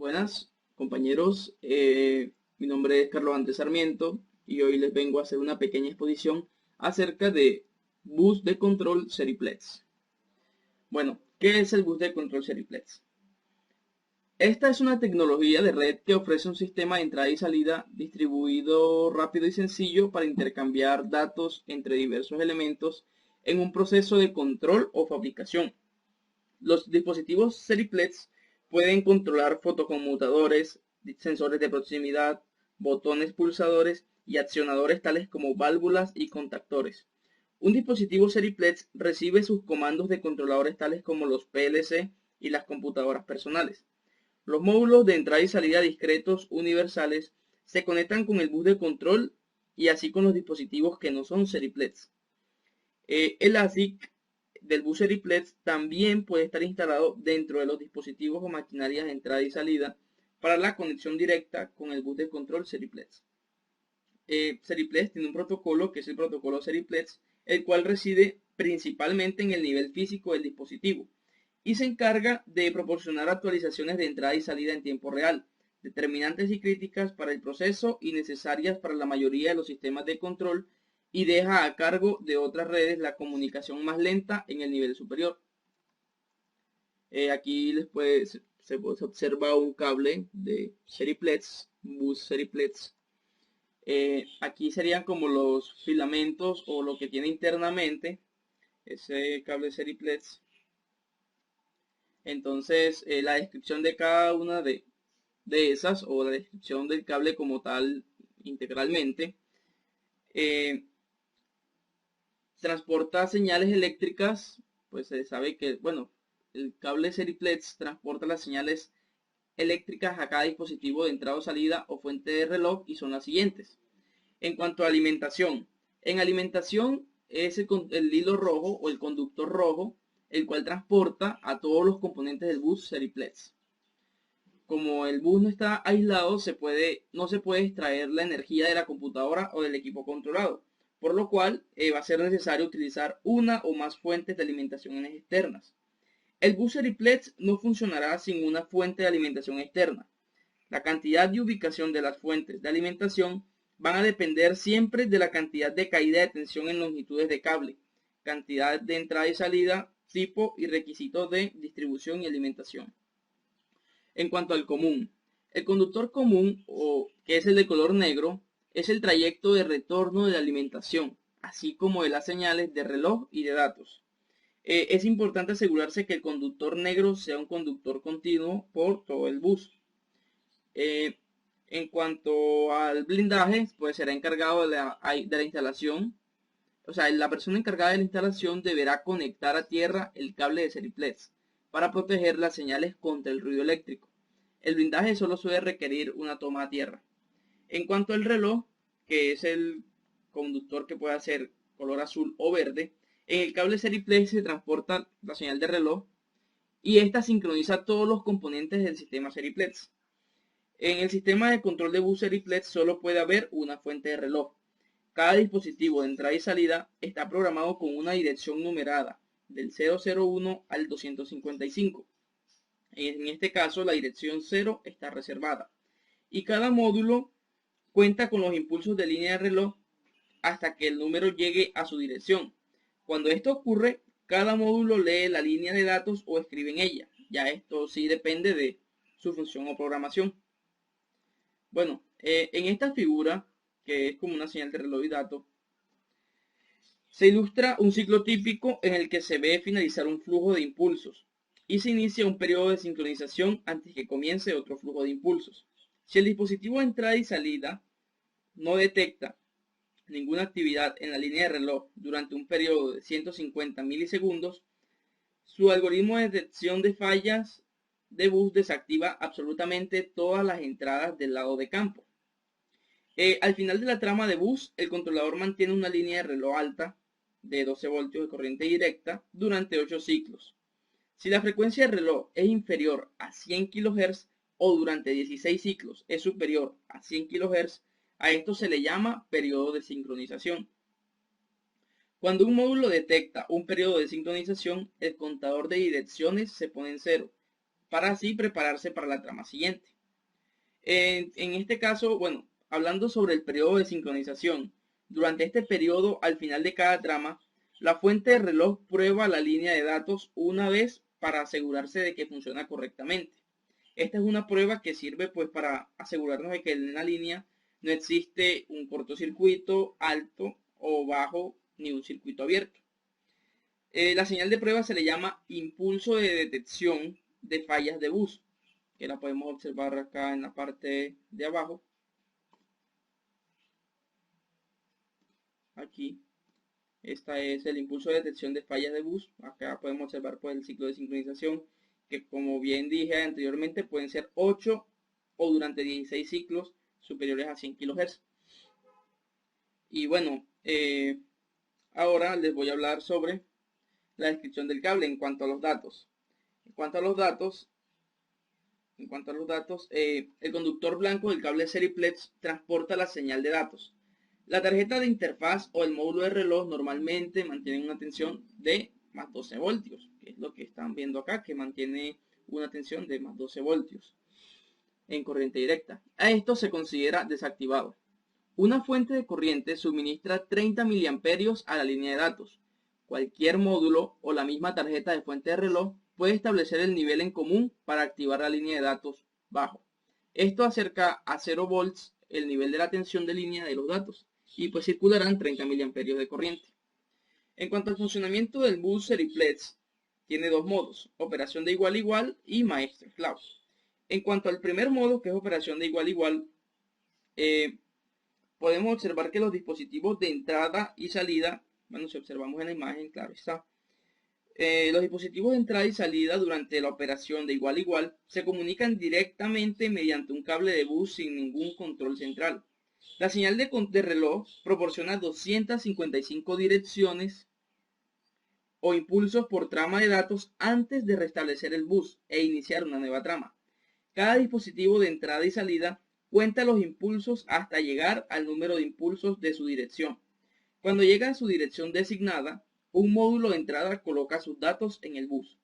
Buenas compañeros, mi nombre es Carlos Andrés Sarmiento y hoy les vengo a hacer una pequeña exposición acerca de bus de control Seriplex. Bueno, ¿qué es el bus de control Seriplex? Esta es una tecnología de red que ofrece un sistema de entrada y salida distribuido rápido y sencillo para intercambiar datos entre diversos elementos en un proceso de control o fabricación. Los dispositivos Seriplex pueden controlar fotoconmutadores, sensores de proximidad, botones pulsadores y accionadores tales como válvulas y contactores. Un dispositivo Seriplex recibe sus comandos de controladores tales como los PLC y las computadoras personales. Los módulos de entrada y salida discretos universales se conectan con el bus de control y así con los dispositivos que no son Seriplex. El ASIC del bus Seriplex también puede estar instalado dentro de los dispositivos o maquinarias de entrada y salida para la conexión directa con el bus de control Seriplex. Seriplex tiene un protocolo que es el protocolo Seriplex, el cual reside principalmente en el nivel físico del dispositivo y se encarga de proporcionar actualizaciones de entrada y salida en tiempo real, determinantes y críticas para el proceso y necesarias para la mayoría de los sistemas de control, y deja a cargo de otras redes la comunicación más lenta en el nivel superior. Aquí se observa un cable de Seriplex, bus Seriplex. Aquí serían como los filamentos o lo que tiene internamente ese cable Seriplex. Entonces, la descripción de cada una de esas, o la descripción del cable como tal integralmente, transporta señales eléctricas. Pues se sabe que, bueno, el cable Seriplex transporta las señales eléctricas a cada dispositivo de entrada o salida o fuente de reloj, y son las siguientes. En cuanto a alimentación, en alimentación es el hilo rojo o el conductor rojo, el cual transporta a todos los componentes del bus Seriplex. Como el bus no está aislado, no se puede extraer la energía de la computadora o del equipo controlado, por lo cual va a ser necesario utilizar una o más fuentes de alimentación externas. El bus Seriplex no funcionará sin una fuente de alimentación externa. La cantidad y ubicación de las fuentes de alimentación van a depender siempre de la cantidad de caída de tensión en longitudes de cable, cantidad de entrada y salida, tipo y requisitos de distribución y alimentación. En cuanto al común, el conductor común, o que es el de color negro, es el trayecto de retorno de la alimentación, así como de las señales de reloj y de datos. Es importante asegurarse que el conductor negro sea un conductor continuo por todo el bus. En cuanto al blindaje, pues será encargado de la instalación. O sea, la persona encargada de la instalación deberá conectar a tierra el cable de Seriplex para proteger las señales contra el ruido eléctrico. El blindaje solo suele requerir una toma a tierra. En cuanto al reloj, que es el conductor que puede ser color azul o verde, en el cable Seriplex se transporta la señal de reloj y esta sincroniza todos los componentes del sistema Seriplex. En el sistema de control de bus Seriplex solo puede haber una fuente de reloj. Cada dispositivo de entrada y salida está programado con una dirección numerada del 001 al 255. En este caso, la dirección 0 está reservada. Y cada módulo cuenta con los impulsos de línea de reloj hasta que el número llegue a su dirección. Cuando esto ocurre, cada módulo lee la línea de datos o escribe en ella. Ya esto sí depende de su función o programación. Bueno, en esta figura, que es como una señal de reloj y datos, se ilustra un ciclo típico en el que se ve finalizar un flujo de impulsos y se inicia un periodo de sincronización antes que comience otro flujo de impulsos. Si el dispositivo de entrada y salida no detecta ninguna actividad en la línea de reloj durante un periodo de 150 milisegundos, su algoritmo de detección de fallas de bus desactiva absolutamente todas las entradas del lado de campo. Al final de la trama de bus, el controlador mantiene una línea de reloj alta de 12 voltios de corriente directa durante 8 ciclos. Si la frecuencia de reloj es inferior a 100 kHz o durante 16 ciclos es superior a 100 kHz, a esto se le llama periodo de sincronización. Cuando un módulo detecta un periodo de sincronización, el contador de direcciones se pone en cero para así prepararse para la trama siguiente. En este caso, bueno, hablando sobre el periodo de sincronización, durante este periodo, al final de cada trama, la fuente de reloj prueba la línea de datos una vez para asegurarse de que funciona correctamente. Esta es una prueba que sirve pues para asegurarnos de que en la línea no existe un cortocircuito alto o bajo ni un circuito abierto. La señal de prueba se le llama impulso de detección de fallas de bus, que la podemos observar acá en la parte de abajo. Aquí, esta es el impulso de detección de fallas de bus. Acá podemos observar pues el ciclo de sincronización, que como bien dije anteriormente pueden ser 8 o durante 16 ciclos superiores a 100 kHz. Y bueno, ahora les voy a hablar sobre la descripción del cable en cuanto a los datos. En cuanto a los datos, el conductor blanco del cable Seriplex transporta la señal de datos. La tarjeta de interfaz o el módulo de reloj normalmente mantienen una tensión de más 12 voltios, que es lo que están viendo acá, que mantiene una tensión de más 12 voltios en corriente directa. A esto se considera desactivado. Una fuente de corriente suministra 30 miliamperios a la línea de datos. Cualquier módulo o la misma tarjeta de fuente de reloj puede establecer el nivel en común para activar la línea de datos bajo. Esto acerca a 0 volts el nivel de la tensión de línea de los datos y pues circularán 30 miliamperios de corriente. En cuanto al funcionamiento del bus Seriplex, tiene dos modos, operación de igual a igual y maestro esclavo. En cuanto al primer modo, que es operación de igual a igual, podemos observar que los dispositivos de entrada y salida, bueno, si observamos en la imagen, claro está, los dispositivos de entrada y salida durante la operación de igual a igual se comunican directamente mediante un cable de bus sin ningún control central. La señal de reloj proporciona 255 direcciones o impulsos por trama de datos antes de restablecer el bus e iniciar una nueva trama. Cada dispositivo de entrada y salida cuenta los impulsos hasta llegar al número de impulsos de su dirección. Cuando llega a su dirección designada, un módulo de entrada coloca sus datos en el bus.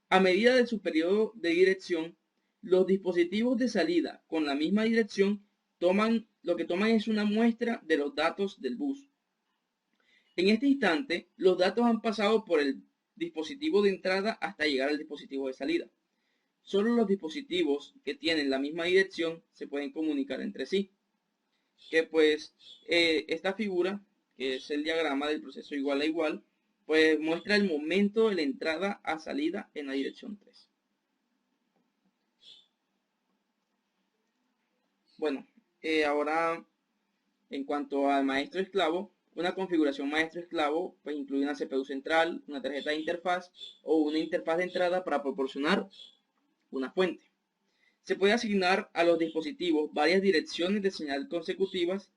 A medida de su periodo de dirección, los dispositivos de salida con la misma dirección lo que toman es una muestra de los datos del bus. En este instante, los datos han pasado por el dispositivo de entrada hasta llegar al dispositivo de salida. Solo los dispositivos que tienen la misma dirección se pueden comunicar entre sí. Que pues esta figura, que es el diagrama del proceso igual a igual, pues muestra el momento de la entrada a salida en la dirección 3. Bueno, ahora en cuanto al maestro esclavo, una configuración maestro esclavo pues incluye una CPU central, una tarjeta de interfaz o una interfaz de entrada para proporcionar una fuente. Se puede asignar a los dispositivos varias direcciones de señal consecutivas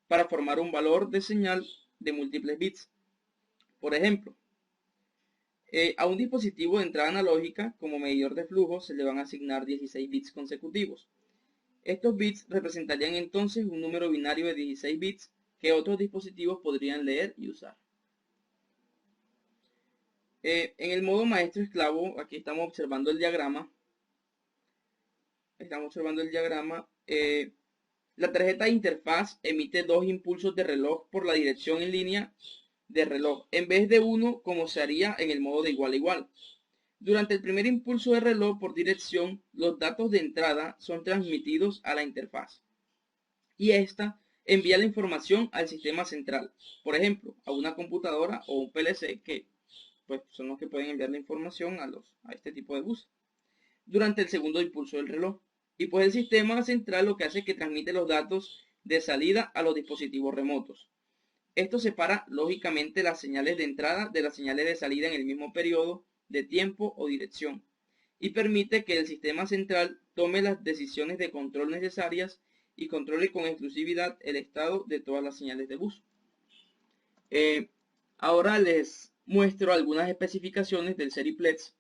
para formar un valor de señal de múltiples bits. Por ejemplo, a un dispositivo de entrada analógica como medidor de flujo se le van a asignar 16 bits consecutivos. Estos bits representarían entonces un número binario de 16 bits que otros dispositivos podrían leer y usar. En el modo maestro esclavo, aquí estamos observando el diagrama. La tarjeta de interfaz emite dos impulsos de reloj por la dirección en línea de reloj, en vez de uno como se haría en el modo de igual a igual. Durante el primer impulso de reloj por dirección, los datos de entrada son transmitidos a la interfaz y esta envía la información al sistema central, por ejemplo, a una computadora o un PLC que pues, son los que pueden enviar la información a este tipo de bus durante el segundo impulso del reloj. Y pues el sistema central lo que hace es que transmite los datos de salida a los dispositivos remotos. Esto separa lógicamente las señales de entrada de las señales de salida en el mismo periodo de tiempo o dirección y permite que el sistema central tome las decisiones de control necesarias y controle con exclusividad el estado de todas las señales de bus. Ahora les muestro algunas especificaciones del Seriplex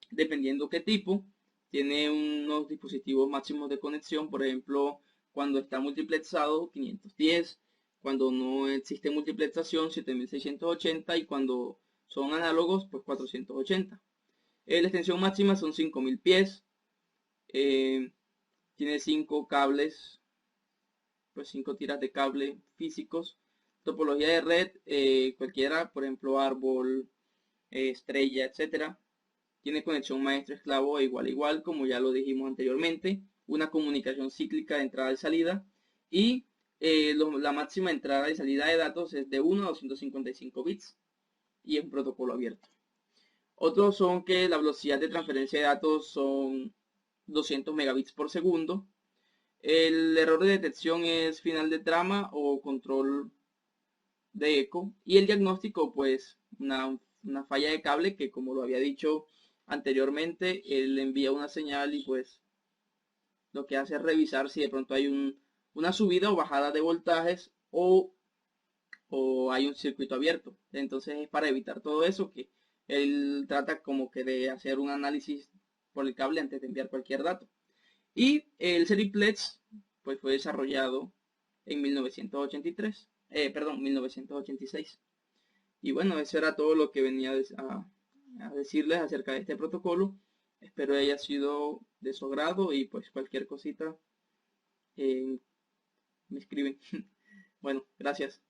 dependiendo qué tipo. Tiene unos dispositivos máximos de conexión, por ejemplo, cuando está multiplexado 510, cuando no existe multiplexación 7680 y cuando son análogos pues 480. La extensión máxima son 5000 pies. Tiene 5 cables, pues 5 tiras de cable físicos. Topología de red, cualquiera, por ejemplo árbol, estrella, etcétera. Tiene conexión maestro-esclavo igual a igual, como ya lo dijimos anteriormente. Una comunicación cíclica de entrada y salida. Y la máxima entrada y salida de datos es de 1 a 255 bits. Y es un protocolo abierto. Otros son que la velocidad de transferencia de datos son 200 megabits por segundo. El error de detección es final de trama o control de eco. Y el diagnóstico, pues, una falla de cable que, como lo había dicho anteriormente, él envía una señal y pues lo que hace es revisar si de pronto hay una subida o bajada de voltajes o hay un circuito abierto. Entonces es para evitar todo eso que él trata como que de hacer un análisis por el cable antes de enviar cualquier dato. Y el Seriplex pues fue desarrollado en 1983, perdón, 1986. Y bueno, eso era todo lo que venía a decirles acerca de este protocolo. Espero haya sido de su agrado y pues cualquier cosita me escriben. Bueno, gracias.